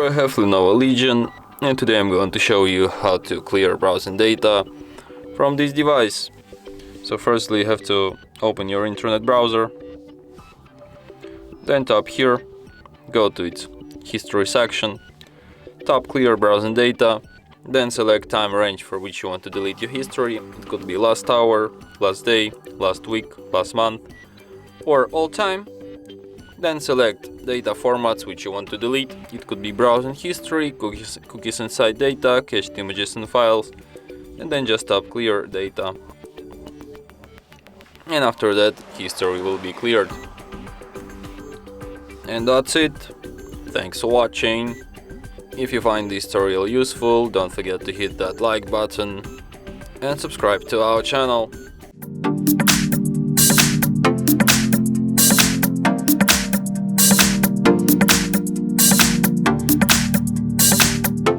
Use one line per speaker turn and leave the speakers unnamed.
Here I have Lenovo Legion, and today I'm going to show you how to clear browsing data from this device. So firstly you have to open your internet browser, then tap here, go to its history section, tap clear browsing data, then select time range for which you want to delete your history. It could be last hour, last day, last week, last month, or all time. Then select data formats which you want to delete. It could be browsing history, cookies inside data, cached images and files, and then just tap clear data. And after that, history will be cleared. And that's it. Thanks for watching. If you find this tutorial useful, don't forget to hit that like button and subscribe to our channel.